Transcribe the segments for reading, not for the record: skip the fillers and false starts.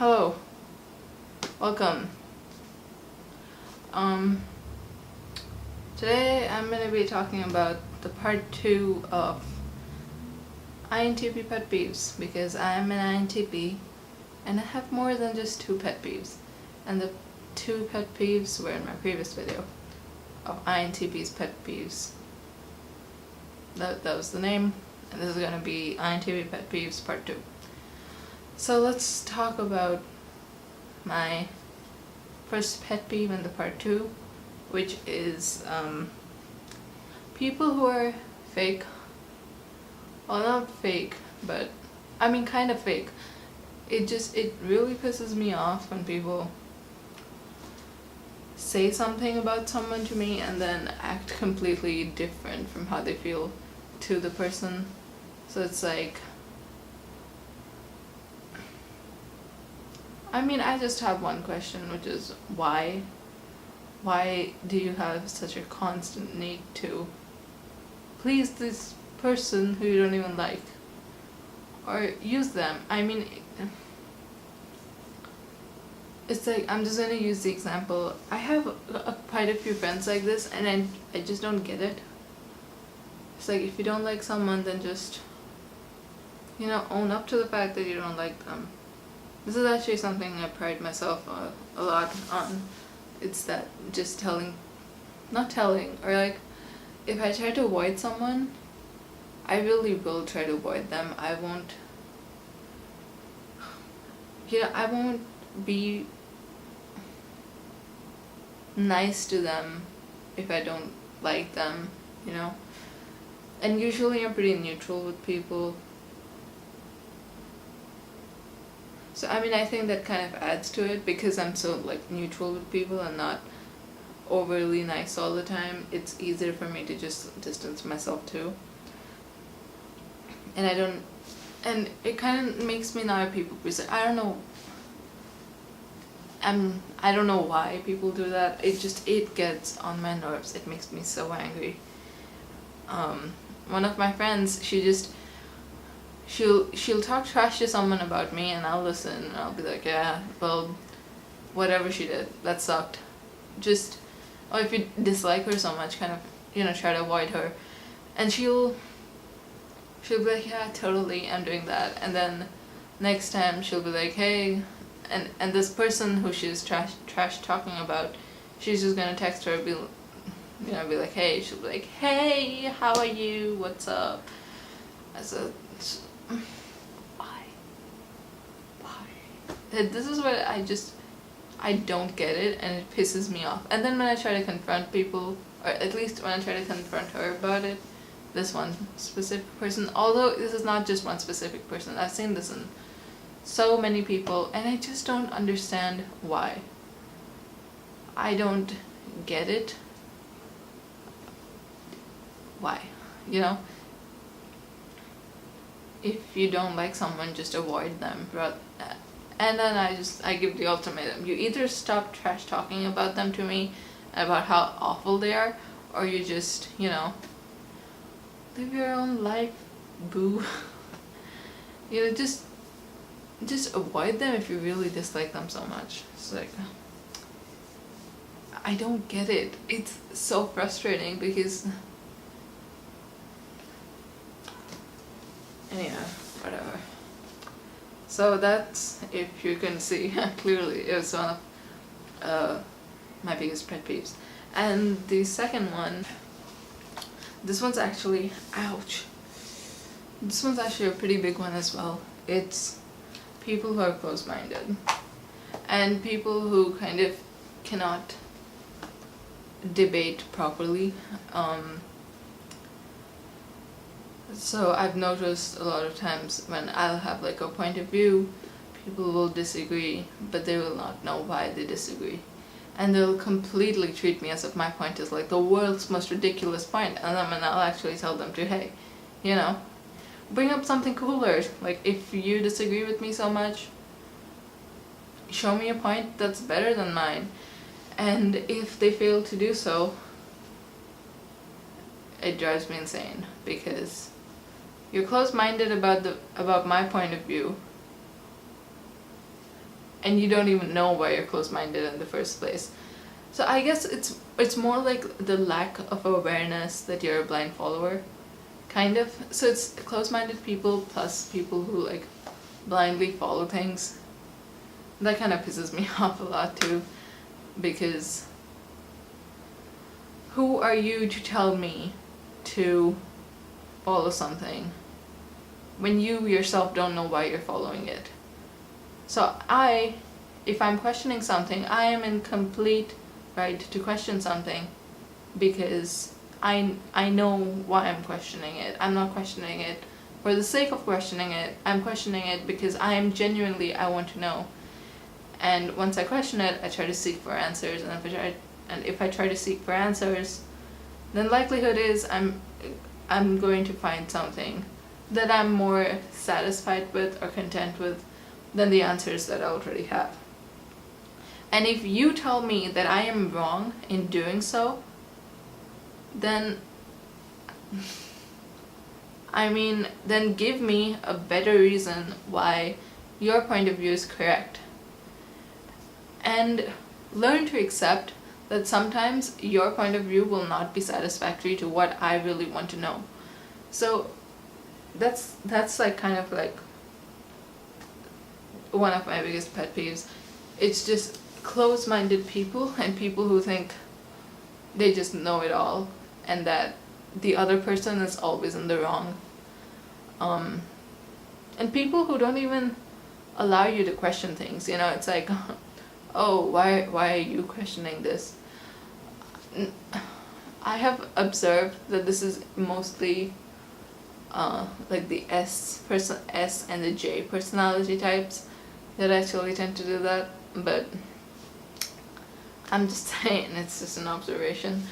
Hello, welcome. Today I'm going to be talking about the part 2 of INTP Pet Peeves, because I'm an INTP and I have more than just 2 pet peeves, and the 2 pet peeves were in my previous video of INTP's pet peeves. That was the name, and this is going to be INTP Pet Peeves part 2. So let's talk about my first pet peeve in the part 2, which is people who are fake. Well, not fake, but I mean kind of fake. It really pisses me off when people say something about someone to me and then act completely different from how they feel to the person. So it's like, I mean, I just have one question, which is why? Why do you have such a constant need to please this person who you don't even like? Or use them? I mean, it's like, I'm just gonna use the example. I have quite a few friends like this, and I just don't get it. It's like, if you don't like someone, then just, own up to the fact that you don't like them. This is actually something I pride myself a lot on. It's that just not telling, or like, if I try to avoid someone, I really will try to avoid them. I won't be nice to them if I don't like them, And usually I'm pretty neutral with people. So I mean, I think that kind of adds to it, because I'm so like neutral with people and not overly nice all the time. It's easier for me to just distance myself too. And it kind of makes me not a people pleaser. I don't know why people do that. It gets on my nerves. It makes me so angry. One of my friends, she'll talk trash to someone about me, and I'll listen, and I'll be like, yeah, well, whatever she did, that sucked. Or if you dislike her so much, kind of, try to avoid her. And she'll be like, yeah, totally, I'm doing that. And then next time she'll be like, hey, and this person who she's trash talking about, she's just gonna text her, be like, hey, she'll be like, hey, how are you, what's up? Why? This is what I don't get it, and it pisses me off. And then when I try to confront people, or at least when I try to confront her about it, this one specific person, although this is not just one specific person, I've seen this in so many people, and I just don't understand why. I don't get it. Why? If you don't like someone, just avoid them. And then I give the ultimatum. You either stop trash talking about them to me, about how awful they are, or you just, live your own life, boo. Just avoid them if you really dislike them so much. It's like, I don't get it. It's so frustrating, because anyway, whatever. So that's, if you can see clearly, it's one of my biggest pet peeves. And the second one, this one's actually, ouch. This one's actually a pretty big one as well. It's people who are close-minded, and people who kind of cannot debate properly. So I've noticed a lot of times when I'll have like a point of view, people will disagree, but they will not know why they disagree. And they'll completely treat me as if my point is like the world's most ridiculous point, and then I'll actually tell them to, hey, bring up something cooler. Like, if you disagree with me so much, show me a point that's better than mine. And if they fail to do so, it drives me insane, because you're close-minded about my point of view, and you don't even know why you're close-minded in the first place. So I guess it's more like the lack of awareness that you're a blind follower, kind of. So it's close-minded people plus people who like blindly follow things. That kind of pisses me off a lot too, because who are you to tell me to follow something when you yourself don't know why you're following it? So if I'm questioning something, I am in complete right to question something, because I know why I'm questioning it. I'm not questioning it for the sake of questioning it. I'm questioning it because I want to know. And once I question it, I try to seek for answers, and if I try to seek for answers, then likelihood is I'm going to find something that I'm more satisfied with or content with than the answers that I already have. And if you tell me that I am wrong in doing so, then then give me a better reason why your point of view is correct. And learn to accept that sometimes your point of view will not be satisfactory to what I really want to know. So that's like kind of like one of my biggest pet peeves. It's just close-minded people and people who think they just know it all and that the other person is always in the wrong. And people who don't even allow you to question things. It's like, oh, why are you questioning this? I have observed that this is mostly like the S and the J personality types that actually tend to do that, but I'm just saying, it's just an observation.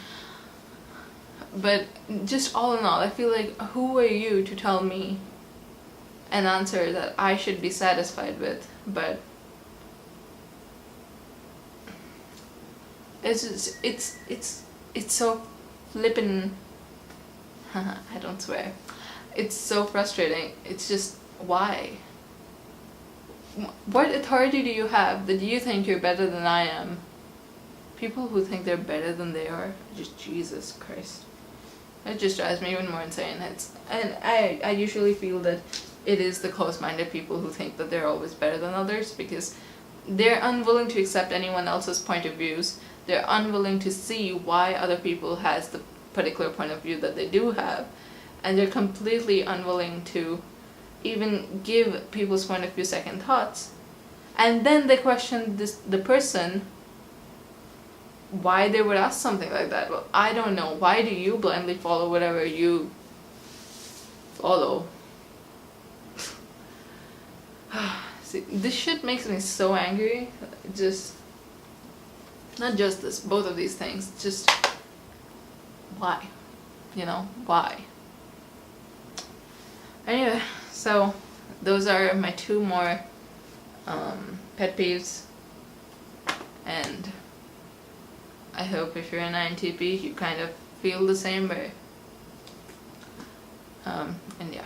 But just all in all, I feel like, who are you to tell me an answer that I should be satisfied with? But it's so flippin' I don't swear. It's so frustrating. It's just, why? What authority do you have that you think you're better than I am? People who think they're better than they are, just Jesus Christ. It just drives me even more insane. I usually feel that it is the close-minded people who think that they're always better than others, because they're unwilling to accept anyone else's point of views. They're unwilling to see why other people has the particular point of view that they do have, and they're completely unwilling to even give people's point of view second thoughts. And then they question the person why they would ask something like that. Well, I don't know. Why do you blindly follow whatever you follow? See, this shit makes me so angry. Just, not just this, both of these things. Just, why? Why? Anyway, so those are my two more pet peeves, and I hope if you're an INTP you kind of feel the same way. And yeah.